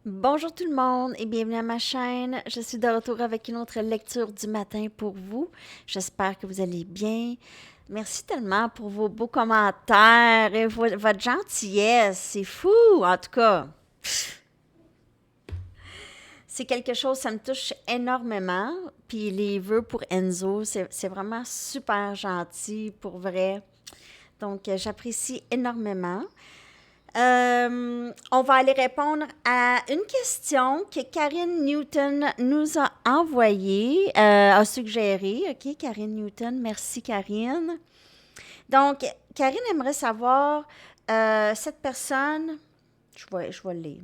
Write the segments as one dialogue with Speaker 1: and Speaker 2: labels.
Speaker 1: Bonjour tout le monde et bienvenue à ma chaîne. Je suis de retour avec une autre lecture du matin pour vous. J'espère que vous allez bien. Merci tellement pour vos beaux commentaires et votre gentillesse. C'est fou, en tout cas. C'est quelque chose, ça me touche énormément. Puis les vœux pour Enzo, c'est vraiment super gentil, pour vrai. Donc, j'apprécie énormément. On va aller répondre à une question que Karine Newton nous a envoyée, a suggérée. OK, Karine Newton, merci Karine. Donc, Karine aimerait savoir, cette personne, je vais le lire.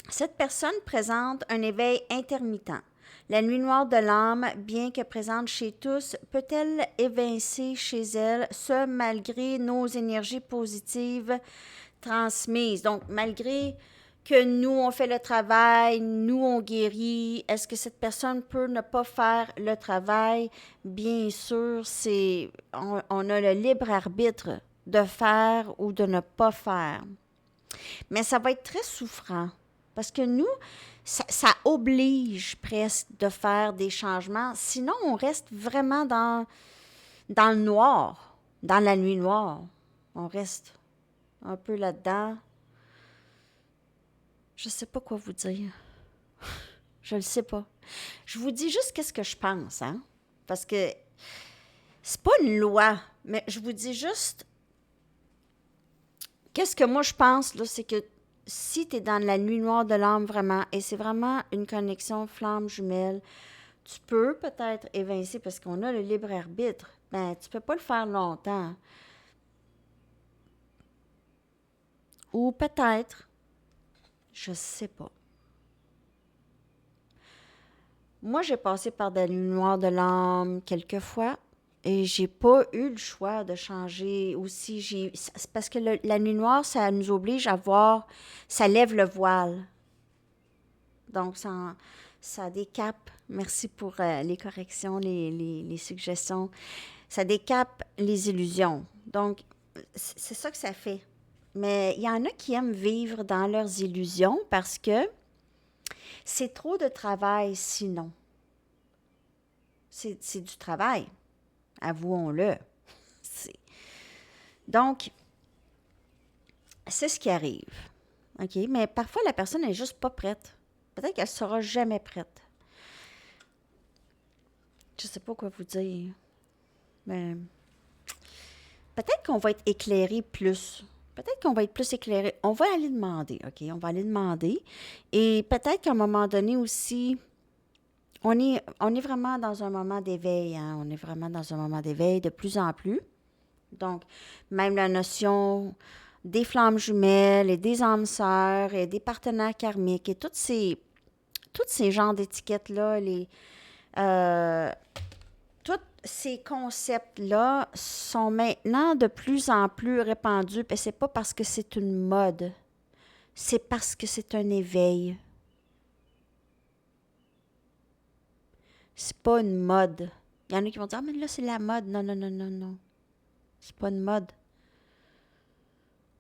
Speaker 1: Cette personne présente un éveil intermittent. La nuit noire de l'âme, bien que présente chez tous, peut-elle évincer chez elle, ce malgré nos énergies positives transmises? Donc, malgré que nous, on fait le travail, nous, on guérit, est-ce que cette personne peut ne pas faire le travail? Bien sûr, on a le libre arbitre de faire ou de ne pas faire. Mais ça va être très souffrant. Parce que nous, ça oblige presque de faire des changements. Sinon, on reste vraiment dans le noir, dans la nuit noire. On reste un peu là-dedans. Je ne sais pas quoi vous dire. Je ne le sais pas. Je vous dis juste qu'est-ce que je pense, hein? Parce que c'est pas une loi, mais je vous dis juste qu'est-ce que moi je pense, là, c'est que si tu es dans la nuit noire de l'âme vraiment, et c'est vraiment une connexion flamme jumelle, tu peux peut-être évincer parce qu'on a le libre arbitre. Ben, tu peux pas le faire longtemps. Ou peut-être, je sais pas. Moi, j'ai passé par des nuits noires de l'âme quelques fois et j'ai pas eu le choix de changer aussi. C'est parce que la nuit noire, ça nous oblige à voir, ça lève le voile. Donc, ça décape. Merci pour les corrections, les suggestions. Ça décape les illusions. Donc, c'est ça que ça fait. Mais il y en a qui aiment vivre dans leurs illusions parce que c'est trop de travail sinon. C'est du travail, avouons-le. C'est- Donc, c'est ce qui arrive. OK? Mais parfois, la personne n'est juste pas prête. Peut-être qu'elle ne sera jamais prête. Je ne sais pas quoi vous dire. Mais peut-être qu'on va être éclairé plus. Peut-être qu'on va être plus éclairé. On va aller demander, OK? On va aller demander. Et peut-être qu'à un moment donné aussi, on est vraiment dans un moment d'éveil, hein? On est vraiment dans un moment d'éveil de plus en plus. Donc, même la notion des flammes jumelles et des âmes sœurs et des partenaires karmiques et tous ces genres d'étiquettes-là, euh, tous ces concepts-là sont maintenant de plus en plus répandus. Et c'est pas parce que c'est une mode, c'est parce que c'est un éveil. C'est pas une mode. Il y en a qui vont dire, ah, mais là, c'est la mode. Non, non, non, non, non. C'est pas une mode.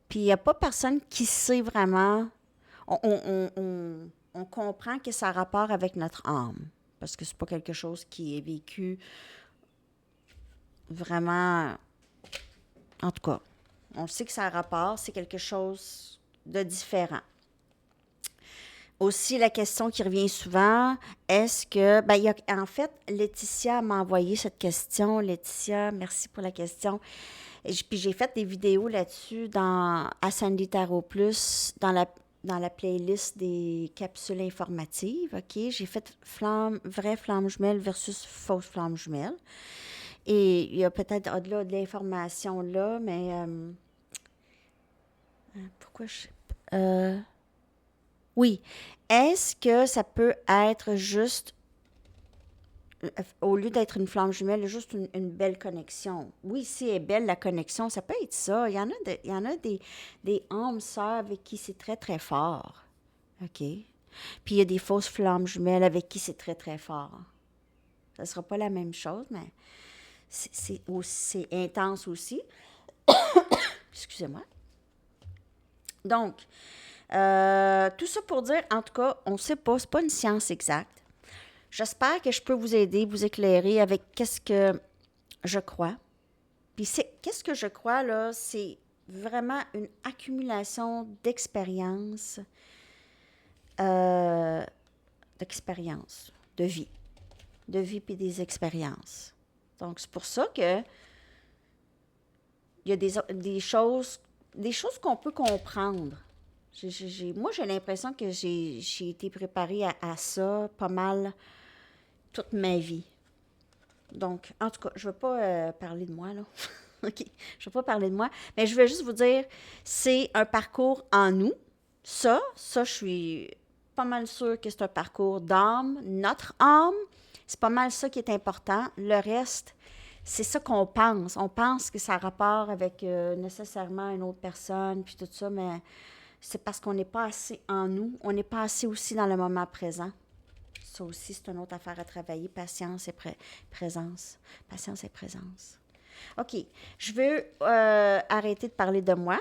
Speaker 1: Puis il n'y a pas personne qui sait vraiment. On comprend que ça a rapport avec notre âme. Parce que c'est pas quelque chose qui est vécu vraiment. En tout cas, on sait que ça a rapport, c'est quelque chose de différent. Aussi, la question qui revient souvent, est-ce que. Ben, en fait, Laetitia m'a envoyé cette question. Laetitia, merci pour la question. Puis j'ai fait des vidéos là-dessus à Sandy Tarot Plus, dans la playlist des capsules informatives. OK? J'ai fait vraie flamme jumelle versus fausse flamme jumelle. Et il y a peut-être au-delà de l'information là, mais pourquoi je. Euh, oui. Est-ce que ça peut être juste au lieu d'être une flamme jumelle, juste une belle connexion? Oui, si elle est belle, la connexion, ça peut être ça. Il y en a des âmes sœurs avec qui c'est très, très fort. OK? Puis il y a des fausses flammes jumelles avec qui c'est très, très fort. Ça ne sera pas la même chose, mais c'est intense aussi. Excusez-moi. Donc, Tout ça pour dire, en tout cas, on ne sait pas, c'est pas une science exacte. J'espère que je peux vous aider, vous éclairer avec qu'est-ce que je crois. Puis qu'est-ce que je crois, là, c'est vraiment une accumulation d'expériences, euh, de vie puis des expériences. Donc, c'est pour ça que il y a des choses qu'on peut comprendre. Moi, j'ai l'impression que j'ai été préparée à ça pas mal toute ma vie. Donc, en tout cas, je ne veux pas parler de moi, là. OK, je ne veux pas parler de moi, mais je veux juste vous dire, c'est un parcours en nous. Je suis pas mal sûre que c'est un parcours d'âme, notre âme. C'est pas mal ça qui est important. Le reste, c'est ça qu'on pense. On pense que ça a rapport avec nécessairement une autre personne, puis tout ça, mais c'est parce qu'on n'est pas assez en nous. On n'est pas assez aussi dans le moment présent. Ça aussi, c'est une autre affaire à travailler. Patience et présence. Patience et présence. OK. Je veux arrêter de parler de moi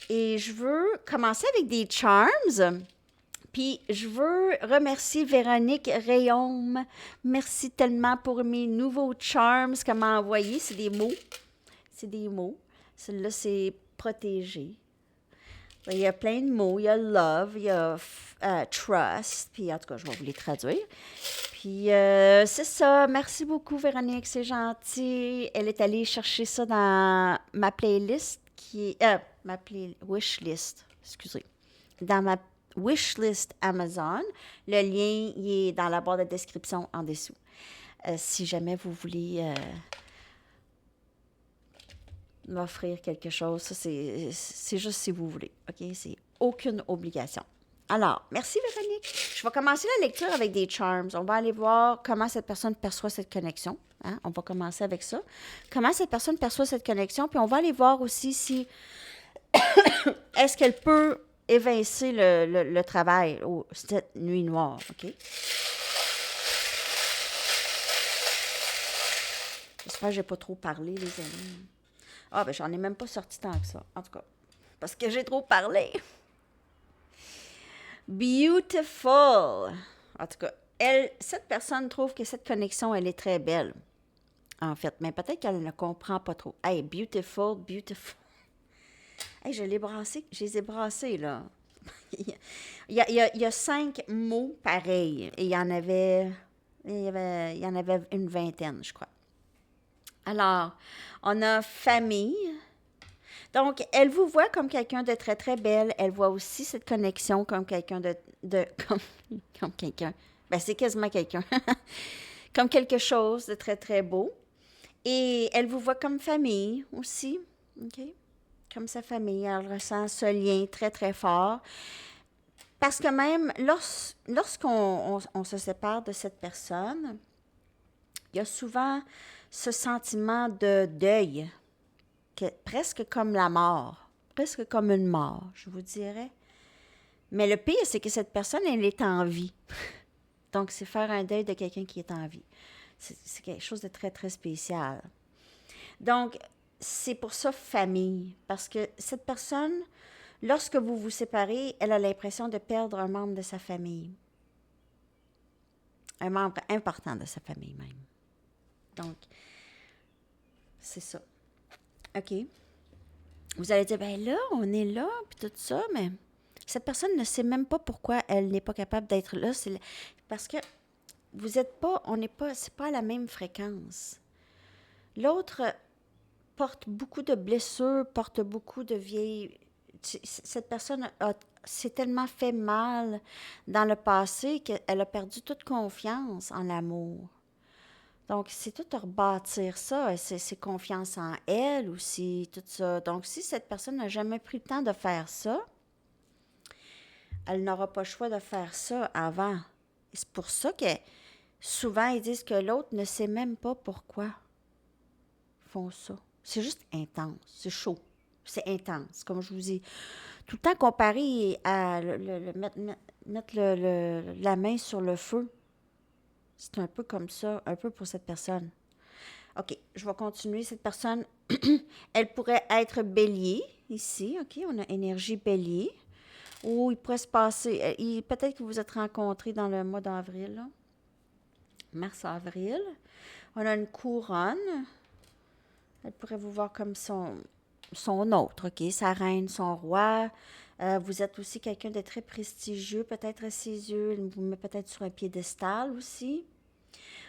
Speaker 1: et je veux commencer avec des charms. Puis, je veux remercier Véronique Rayaume. Merci tellement pour mes nouveaux charms qu'elle m'a envoyés. C'est des mots. C'est des mots. Celui-là, c'est protégé. Il y a plein de mots. Il y a love, il y a trust. Puis, en tout cas, je vais vous les traduire. Puis, c'est ça. Merci beaucoup, Véronique. C'est gentil. Elle est allée chercher ça dans ma playlist qui est... wishlist. Excusez. Dans ma wishlist Amazon. Le lien, il est dans la barre de description en dessous. Si jamais vous voulez m'offrir quelque chose, ça, c'est juste si vous voulez. OK? C'est aucune obligation. Alors, merci Véronique. Je vais commencer la lecture avec des charms. On va aller voir comment cette personne perçoit cette connexion. Hein? On va commencer avec ça. Comment cette personne perçoit cette connexion. Puis on va aller voir aussi si est-ce qu'elle peut évincer le travail, cette nuit noire. OK? J'espère que je n'ai pas trop parlé, les amis. Ah, ben j'en ai même pas sorti tant que ça. En tout cas, parce que j'ai trop parlé. Beautiful. En tout cas, cette personne trouve que cette connexion, elle est très belle. En fait, mais peut-être qu'elle ne comprend pas trop. Hey, beautiful, beautiful. Hey, je les ai brassés, là. il y a 5 mots pareils. Et il y en avait une vingtaine, je crois. Alors, on a famille. Donc, elle vous voit comme quelqu'un de très, très belle. Elle voit aussi cette connexion comme quelqu'un comme quelqu'un. Ben, c'est quasiment quelqu'un. Comme quelque chose de très, très beau. Et elle vous voit comme famille aussi. OK? Comme sa famille. Elle ressent ce lien très, très fort. Parce que même lorsqu'on on se sépare de cette personne, il y a souvent ce sentiment de deuil, presque comme la mort, presque comme une mort, je vous dirais. Mais le pire, c'est que cette personne, elle est en vie. Donc, c'est faire un deuil de quelqu'un qui est en vie. C'est quelque chose de très, très spécial. Donc, c'est pour ça famille, parce que cette personne, lorsque vous vous séparez, elle a l'impression de perdre un membre de sa famille. Un membre important de sa famille même. Donc, c'est ça. OK. Vous allez dire, ben là, on est là, puis tout ça, mais cette personne ne sait même pas pourquoi elle n'est pas capable d'être là. C'est parce que vous n'êtes pas, on n'est pas, c'est pas à la même fréquence. L'autre porte beaucoup de blessures, porte beaucoup de vieilles... Cette personne s'est tellement fait mal dans le passé qu'elle a perdu toute confiance en l'amour. Donc, c'est tout à rebâtir ça. C'est confiance en elle aussi, tout ça. Donc, si cette personne n'a jamais pris le temps de faire ça, elle n'aura pas le choix de faire ça avant. Et c'est pour ça que souvent, ils disent que l'autre ne sait même pas pourquoi ils font ça. C'est juste intense, c'est chaud, c'est intense. Comme je vous dis, tout le temps comparé à mettre la main sur le feu. C'est un peu comme ça, un peu pour cette personne. OK, je vais continuer. Cette personne, elle pourrait être bélier, ici. OK, on a énergie bélier. Ou il pourrait se passer, peut-être que vous vous êtes rencontrés dans le mois d'avril, là. Mars-avril. On a une couronne. Elle pourrait vous voir comme son autre, OK? Sa reine, son roi. Vous êtes aussi quelqu'un de très prestigieux, peut-être à ses yeux. Elle vous met peut-être sur un piédestal aussi.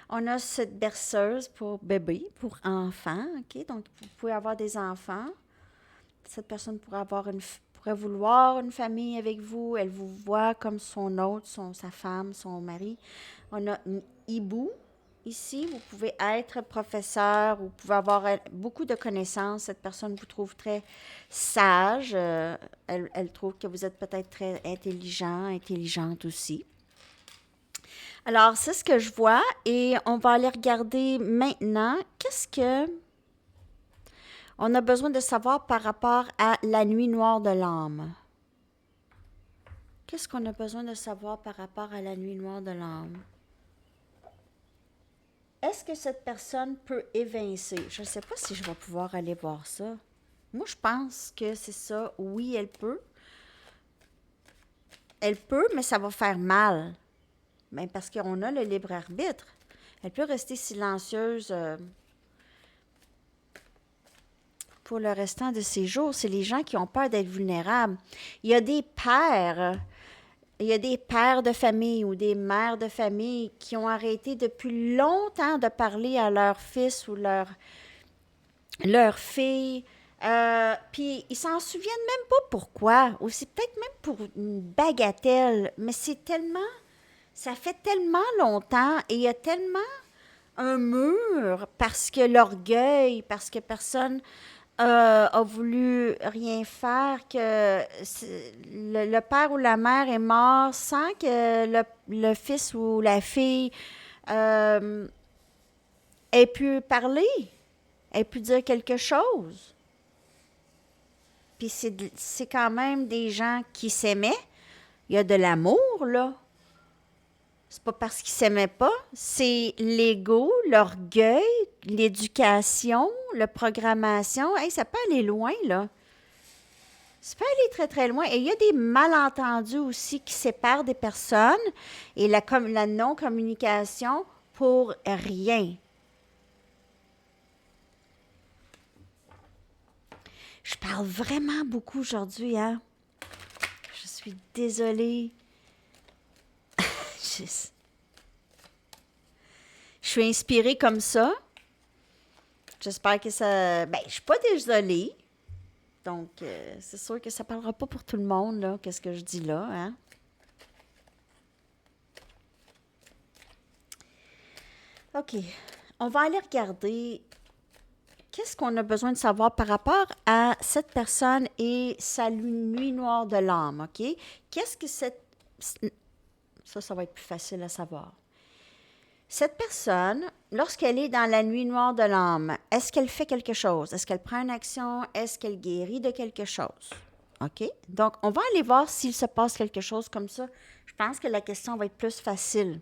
Speaker 1: On a cette berceuse pour bébé, pour enfant, OK? Donc, vous pouvez avoir des enfants. Cette personne pourrait vouloir une famille avec vous. Elle vous voit comme son hôte, sa femme, son mari. On a une hibou. Ici, vous pouvez être professeur, vous pouvez avoir beaucoup de connaissances. Cette personne vous trouve très sage. Elle trouve que vous êtes peut-être très intelligent, intelligente aussi. Alors, c'est ce que je vois et on va aller regarder maintenant qu'est-ce que on a besoin de savoir par rapport à la nuit noire de l'âme. Qu'est-ce qu'on a besoin de savoir par rapport à la nuit noire de l'âme? Est-ce que cette personne peut évincer? Je ne sais pas si je vais pouvoir aller voir ça. Moi, je pense que c'est ça. Oui, elle peut. Elle peut, mais ça va faire mal. Mais parce qu'on a le libre arbitre. Elle peut rester silencieuse pour le restant de ses jours. C'est les gens qui ont peur d'être vulnérables. Il y a des pères. Il y a des pères de famille ou des mères de famille qui ont arrêté depuis longtemps de parler à leur fils ou leur fille. Puis ils s'en souviennent même pas pourquoi. Ou c'est peut-être même pour une bagatelle. Mais ça fait tellement longtemps et il y a tellement un mur parce que l'orgueil, parce que personne a voulu rien faire, que le père ou la mère est mort sans que le fils ou la fille euh, ait pu parler, ait pu dire quelque chose. Puis c'est quand même des gens qui s'aimaient. Il y a de l'amour, là. C'est pas parce qu'ils s'aimaient pas, c'est l'ego, l'orgueil, l'éducation, la programmation. Hey, ça peut aller loin, là. Ça peut aller très, très loin. Et il y a des malentendus aussi qui séparent des personnes et la non-communication pour rien. Je parle vraiment beaucoup aujourd'hui, hein? Je suis désolée. Je suis inspirée comme ça. J'espère que ça... Ben, je suis pas désolée. Donc, c'est sûr que ça parlera pas pour tout le monde, là, qu'est-ce que je dis là, hein? OK. On va aller regarder qu'est-ce qu'on a besoin de savoir par rapport à cette personne et sa nuit noire de l'âme, OK? Qu'est-ce que ça va être plus facile à savoir. Cette personne, lorsqu'elle est dans la nuit noire de l'âme, est-ce qu'elle fait quelque chose? Est-ce qu'elle prend une action? Est-ce qu'elle guérit de quelque chose? OK? Donc, on va aller voir s'il se passe quelque chose comme ça. Je pense que la question va être plus facile.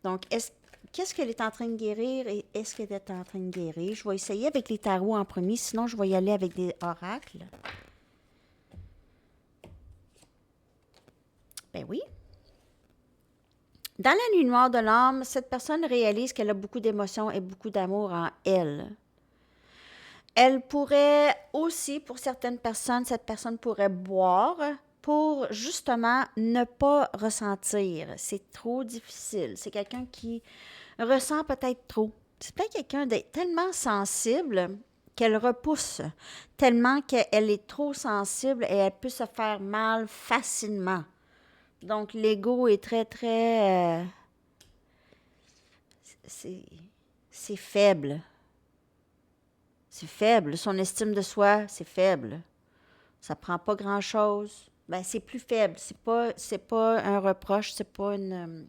Speaker 1: Donc, qu'est-ce qu'elle est en train de guérir et est-ce qu'elle est en train de guérir? Je vais essayer avec les tarots en premier, sinon je vais y aller avec des oracles. Ben oui. Dans la nuit noire de l'âme, cette personne réalise qu'elle a beaucoup d'émotions et beaucoup d'amour en elle. Elle pourrait aussi, pour certaines personnes, cette personne pourrait boire pour justement ne pas ressentir. C'est trop difficile. C'est quelqu'un qui ressent peut-être trop. C'est peut-être quelqu'un de tellement sensible qu'elle repousse, tellement qu'elle est trop sensible et elle peut se faire mal facilement. Donc, l'ego est très, très... c'est faible. C'est faible. Son estime de soi, c'est faible. Ça prend pas grand-chose. Ben, c'est plus faible. C'est pas un reproche, c'est pas une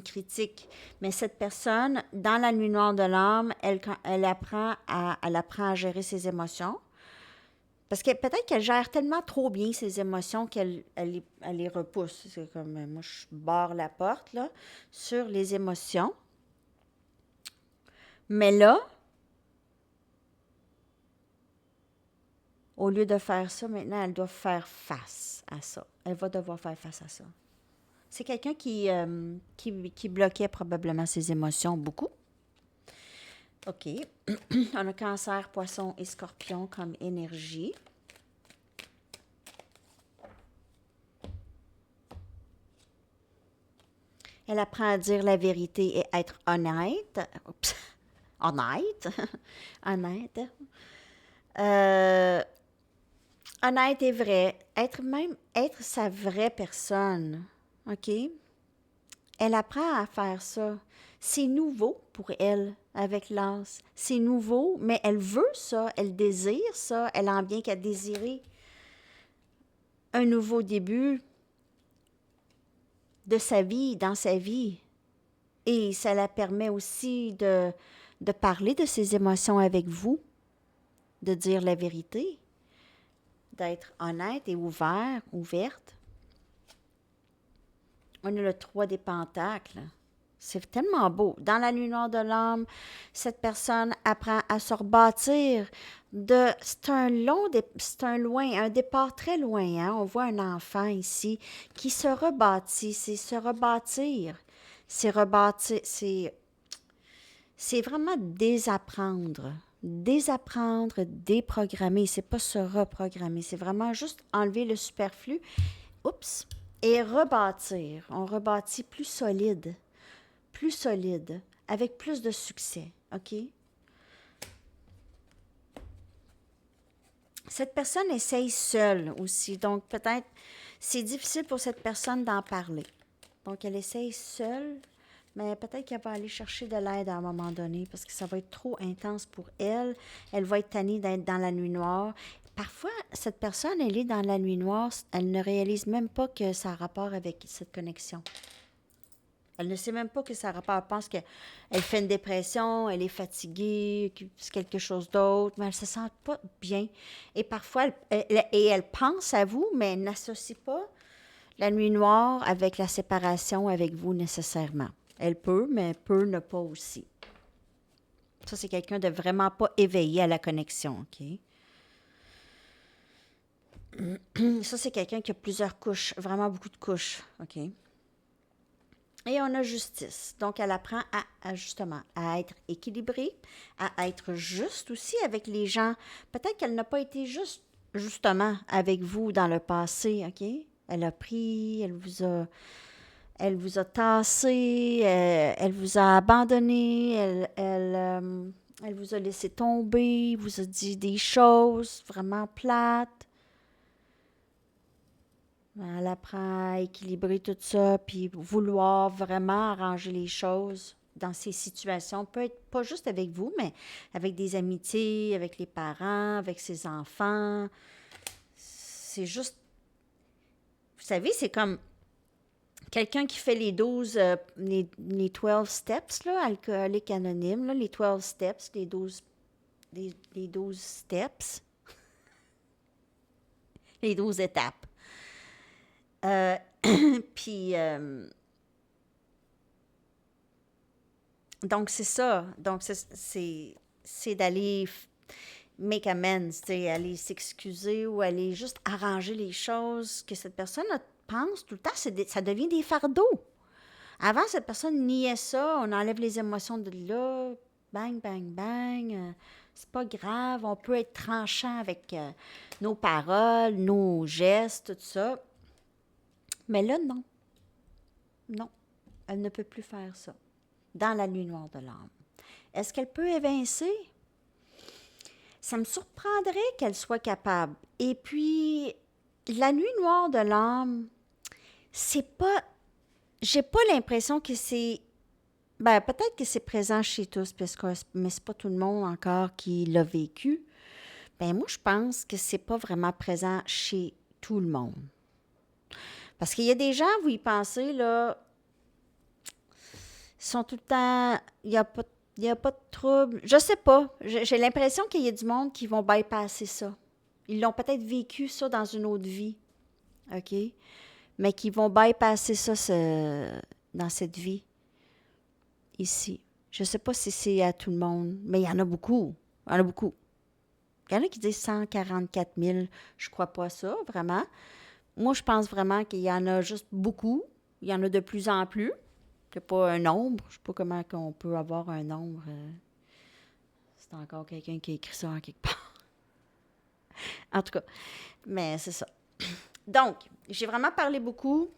Speaker 1: critique. Mais cette personne, dans la nuit noire de l'âme, elle apprend à gérer ses émotions. Parce que peut-être qu'elle gère tellement trop bien ses émotions qu'elle les repousse. C'est comme, moi, je barre la porte, là, sur les émotions. Mais là, Au lieu de faire ça, maintenant, elle doit faire face à ça. Elle va devoir faire face à ça. C'est quelqu'un qui bloquait probablement ses émotions beaucoup. OK. On a Cancer, Poisson et Scorpion comme énergie. Elle apprend à dire la vérité et être honnête. Oups. Honnête. Honnête. Euh, honnête et vrai. Être sa vraie personne. OK? Elle apprend à faire ça. C'est nouveau pour elle avec l'as. C'est nouveau, mais elle veut ça, elle désire ça, elle en vient qu'à désirer un nouveau début de sa vie, dans sa vie. Et ça la permet aussi de parler de ses émotions avec vous, de dire la vérité, d'être honnête et ouverte. On a le 3 des pentacles. C'est tellement beau. Dans la nuit noire de l'âme, cette personne apprend à se rebâtir. C'est un départ très loin. Hein? On voit un enfant ici qui se rebâtit. C'est se rebâtir. C'est rebâtir. C'est vraiment désapprendre. Désapprendre, déprogrammer. C'est pas se reprogrammer. C'est vraiment juste enlever le superflu. Oups. Et rebâtir. On rebâtit plus solide, avec plus de succès, OK? Cette personne essaye seule aussi, donc peut-être c'est difficile pour cette personne d'en parler. Donc elle essaye seule, mais peut-être qu'elle va aller chercher de l'aide à un moment donné parce que ça va être trop intense pour elle. Elle va être tannée d'être dans la nuit noire. Parfois, cette personne, elle est dans la nuit noire, elle ne réalise même pas que ça a rapport avec cette connexion. Elle ne sait même pas que ça a rapport. Elle pense qu'elle fait une dépression, elle est fatiguée, que c'est quelque chose d'autre, mais elle ne se sent pas bien. Et parfois, elle pense à vous, mais elle n'associe pas la nuit noire avec la séparation avec vous nécessairement. Elle peut, mais peut ne pas aussi. Ça, c'est quelqu'un de vraiment pas éveillé à la connexion, OK? Ça, c'est quelqu'un qui a plusieurs couches, vraiment beaucoup de couches, OK? Et on a justice. Donc, elle apprend justement, à être équilibrée, à être juste aussi avec les gens. Peut-être qu'elle n'a pas été justement, avec vous dans le passé, OK? Elle a pris, elle vous a tassé, elle vous a abandonné, elle vous a laissé tomber, vous a dit des choses vraiment plates. Elle apprend à équilibrer tout ça, puis vouloir vraiment arranger les choses dans ces situations. Peut être pas juste avec vous, mais avec des amitiés, avec les parents, avec ses enfants. C'est juste, vous savez, c'est comme quelqu'un qui fait les 12 steps, là, alcoolique anonyme, là, les 12 steps, les 12 steps, les 12 étapes. Puis, donc, c'est ça. Donc, c'est d'aller make amends, aller s'excuser ou aller juste arranger les choses que cette personne pense tout le temps. Ça devient des fardeaux. Avant, cette personne niait ça. On enlève les émotions de là. Bang, bang, bang. C'est pas grave. On peut être tranchant avec nos paroles, nos gestes, tout ça. Mais là, non. Non. Elle ne peut plus faire ça. Dans la nuit noire de l'âme. Est-ce qu'elle peut évincer? Ça me surprendrait qu'elle soit capable. Et puis, la nuit noire de l'âme, c'est pas... J'ai pas l'impression que c'est... Ben, peut-être que c'est présent chez tous, mais c'est pas tout le monde encore qui l'a vécu. Ben, moi, je pense que c'est pas vraiment présent chez tout le monde. Parce qu'il y a des gens, vous y pensez, là, ils sont tout le temps... Il n'y a pas de trouble. Je sais pas. J'ai l'impression qu'il y a du monde qui vont bypasser ça. Ils l'ont peut-être vécu, ça, dans une autre vie. OK? Mais qui vont bypasser ça dans cette vie, ici. Je sais pas si c'est à tout le monde, mais il y en a beaucoup. Il y en a beaucoup. Il y en a qui disent 144 000. Je crois pas ça, vraiment. Moi, je pense vraiment qu'il y en a juste beaucoup. Il y en a de plus en plus. C'est pas un nombre. Je sais pas comment on peut avoir un nombre. C'est encore quelqu'un qui a écrit ça en quelque part. En tout cas, mais c'est ça. Donc, j'ai vraiment parlé beaucoup.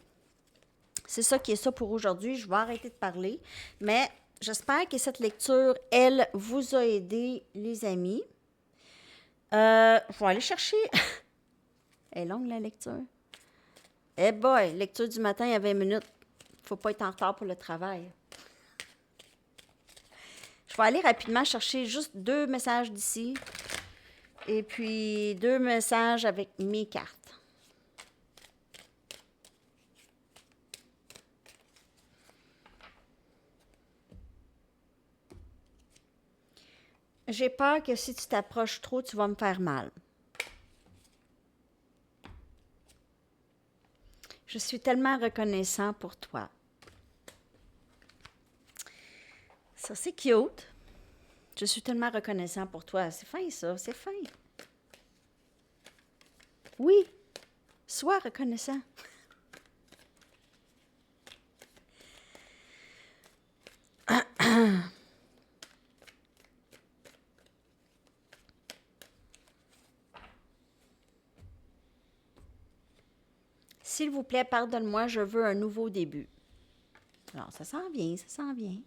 Speaker 1: C'est ça qui est ça pour aujourd'hui. Je vais arrêter de parler. Mais j'espère que cette lecture, elle, vous a aidé, les amis. Je vais aller chercher. Elle est longue, la lecture. Eh boy, lecture du matin à 20 minutes. Faut pas être en retard pour le travail. Je vais aller rapidement chercher juste 2 messages d'ici. Et puis 2 messages avec mes cartes. J'ai peur que si tu t'approches trop, tu vas me faire mal. Je suis tellement reconnaissant pour toi. Ça, c'est cute. Je suis tellement reconnaissant pour toi. C'est fin, ça. C'est fin. Oui. Sois reconnaissant. S'il vous plaît, pardonne-moi, je veux un nouveau début. Alors, ça s'en vient, ça s'en vient.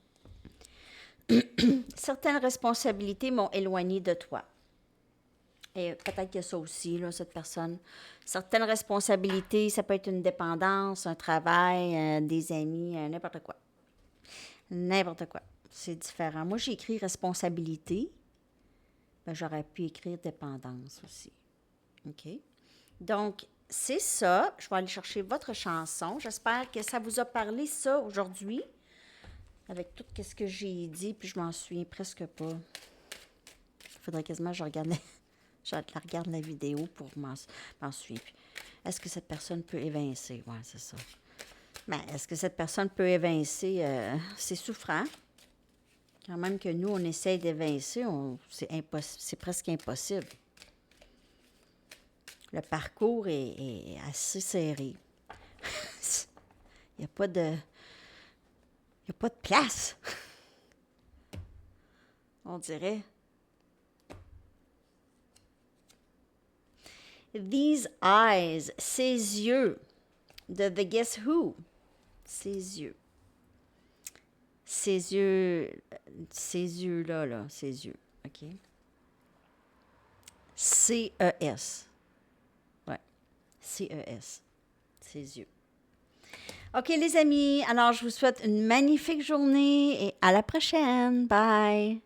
Speaker 1: Certaines responsabilités m'ont éloigné de toi. Et peut-être qu'il y a ça aussi, là, cette personne. Certaines responsabilités, ça peut être une dépendance, un travail, des amis, n'importe quoi. N'importe quoi. C'est différent. Moi, j'ai écrit responsabilité. Ben, j'aurais pu écrire dépendance aussi. OK? Donc, c'est ça. Je vais aller chercher votre chanson. J'espère que ça vous a parlé, ça, aujourd'hui. Avec tout ce que j'ai dit, puis je m'en souviens presque pas. Il faudrait quasiment que je regarde la vidéo pour m'en souvenir. Est-ce que cette personne peut évincer? Oui, c'est ça. Mais est-ce que cette personne peut évincer? C'est souffrant. Quand même que nous, on essaye d'évincer, c'est presque impossible. Le parcours est assez serré. Il n'y a pas de... Il n'y a pas de place. On dirait. These eyes, ses yeux, de The Guess Who. Ses yeux. Ses yeux-là, ses yeux, OK? C-E-S. Ouais, C-E-S. Ses yeux. OK, les amis, alors je vous souhaite une magnifique journée et à la prochaine. Bye!